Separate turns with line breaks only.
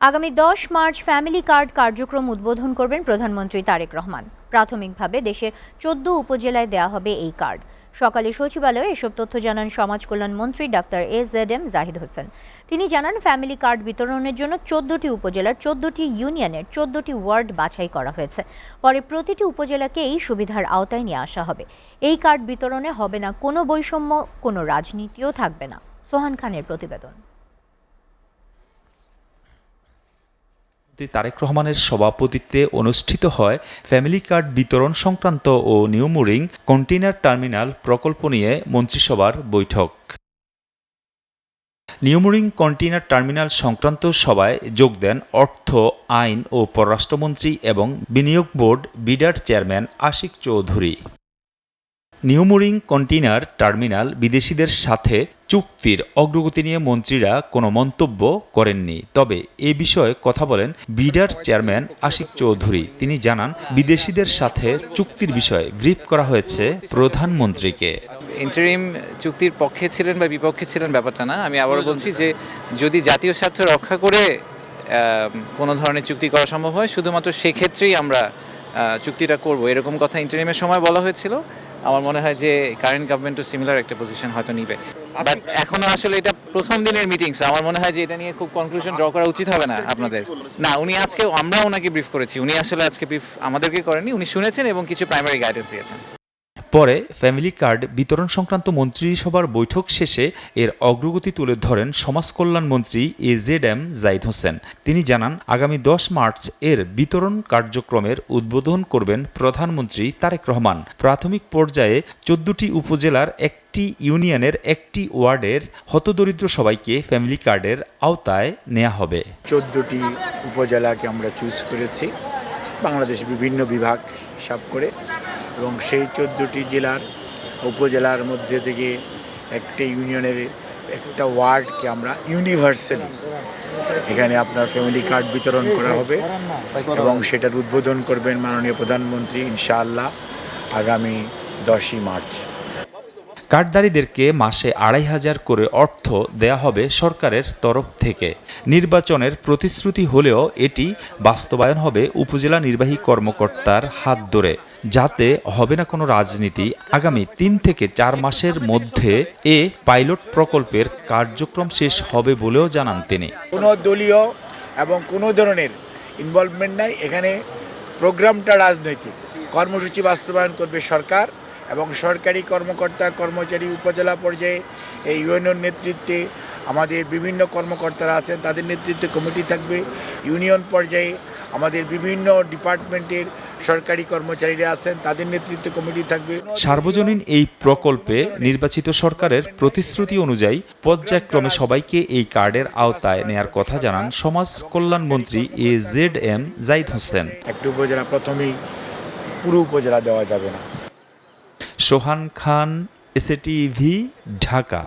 আগামী 10 March family card কার্যক্রম উদ্বোধন করবেন প্রধানমন্ত্রী তারেক রহমান। প্রাথমিকভাবে দেশের 14 উপজেলায় দেয়া হবে এই কার্ড। সকালে সচিবালয়ে এসব তথ্য জানান সমাজ কল্যাণ মন্ত্রী ডাক্তার এজেডএম জাহিদ হোসেন। তিনি জানান, ফ্যামিলি কার্ড বিতরণের জন্য 14টি উপজেলার 14টি ইউনিয়নের 14টি ওয়ার্ড বাছাই করা হয়েছে। পরে প্রতিটি উপজেলাকে এই সুবিধার আওতায় নিয়ে আসা হবে। এই কার্ড বিতরণে হবে না কোনো বৈষম্য, কোনো রাজনীতিও থাকবে না। সোহান খানের প্রতিবেদন।
তারেক রহমানের সভাপতিত্বে অনুষ্ঠিত হয় ফ্যামিলি কার্ড বিতরণ সংক্রান্ত ও নিউমুরিং কন্টেইনার টার্মিনাল প্রকল্প নিয়ে মন্ত্রিসভার বৈঠক। নিউমুরিং কন্টেইনার টার্মিনাল সংক্রান্ত সভায় যোগ দেন অর্থ, আইন ও পররাষ্ট্রমন্ত্রী এবং বিনিয়োগ বোর্ড বিডার chairman Ashik Chowdhury. New Mooring container terminal বিদেশিদের সাথে চুক্তির অগ্রগতি নিয়ে মন্ত্রীরা কোনো মন্তব্য করেননি। তবে এ বিষয়ে কথা বলেন বিডার চেয়ারম্যান আশিক চৌধুরী। তিনি জানান, বিদেশিদের সাথে চুক্তির বিষয়ে ব্রিফ করা হয়েছে প্রধানমন্ত্রীকে।
ইন্টারিম চুক্তির পক্ষে ছিলেন বা বিপক্ষে ছিলেন ব্যাপারটা না। আমি আবারও বলছি যে যদি জাতীয় স্বার্থ রক্ষা করে কোনো ধরনের চুক্তি করা সম্ভব হয়, শুধুমাত্র সেক্ষেত্রেই আমরা চুক্তিটা করব, এরকম কথা ইন্টারিমের সময় বলা হয়েছিল। আমার মনে হয় যে কারেন্ট গভর্নমেন্টও সিমিলার একটা পজিশন হয়তো নিবে। বাট এখনো আসলে এটা প্রথম দিনের মিটিংস, আমার মনে হয় যে এটা নিয়ে খুব কনক্লুশন ড্র করা উচিত হবে না আপনাদের। না, উনি আজকে, আমরা ওনাকে ব্রিফ করেছি, উনি আসলে আজকে ব্রিফ আমাদেরকে করেননি, উনি শুনেছেন এবং কিছু প্রাইমারি গাইডেন্স দিয়েছেন।
পরে ফ্যামিলি কার্ড বিতরণ সংক্রান্ত মন্ত্রিসভার বৈঠক শেষে এর অগ্রগতি তুলে ধরেন সমাজ কল্যাণ মন্ত্রী এজেডএম জাহিদ হোসেন। তিনি জানান, আগামী 10 মার্চ এর বিতরণ কার্যক্রমের উদ্বোধন করবেন প্রধানমন্ত্রী তারেক রহমান। প্রাথমিক পর্যায়ে 14টি উপজেলার একটি ইউনিয়নের একটি ওয়ার্ডের হতদরিদ্র সবাইকে ফ্যামিলি কার্ডের আওতায় নেওয়া হবে।
14টি উপজেলাকে আমরা চুজ করেছি, বাংলাদেশ বিভিন্ন বিভাগ হিসাব করে, এবং সেই 14টি জেলার উপজেলার মধ্যে থেকে একটা ইউনিয়নের একটা ওয়ার্ডকে আমরা ইউনিভার্সালি এখানে আপনার ফ্যামিলি কার্ড বিতরণ করা হবে এবং সেটার উদ্বোধন করবেন মাননীয় প্রধানমন্ত্রী ইনশাআল্লাহ আগামী 10ই মার্চ।
কার্ডধারীদেরকে মাসে 2,500 করে অর্থ দেয়া হবে সরকারের তরফ থেকে। নির্বাচনের প্রতিশ্রুতি হলেও এটি বাস্তবায়ন হবে উপজেলা নির্বাহী কর্মকর্তার হাত ধরে, যাতে হবে না কোনো রাজনীতি। আগামী 3 থেকে 4 মাসের মধ্যে এ পাইলট প্রকল্পের কার্যক্রম শেষ হবে বলেও জানান তিনি।
কোনো দলীয় এবং কোনো ধরনের ইনভলভমেন্ট নাই এখানে। প্রোগ্রামটা রাজনৈতিক, কর্মসূচি বাস্তবায়ন করবে সরকার এবং সরকারি কর্মকর্তা কর্মচারী উপজেলা পর্যায়ে এই ইউনিয়ন নেতৃত্বে আমাদের বিভিন্ন কর্মকর্তারা আছেন, তাদের নেতৃত্বে কমিটি থাকবে। ইউনিয়ন পর্যায়ে আমাদের বিভিন্ন ডিপার্টমেন্টের সরকারি কর্মচারীরা আছেন, তাদের নেতৃত্বে কমিটি থাকবে।
সার্বজনীন এই প্রকল্পে নির্বাচিত সরকারের প্রতিশ্রুতি অনুযায়ী পর্যায়ক্রমে সবাইকে এই কার্ডের আওতায় নেয়ার কথা জানান সমাজ কল্যাণ মন্ত্রী এজেডএম জাহিদ হোসেন।
একটা উপজেলা প্রথমেই পুরো উপজেলা দেওয়া যাবে না।
সোহান খান, এসএটিভি, ঢাকা।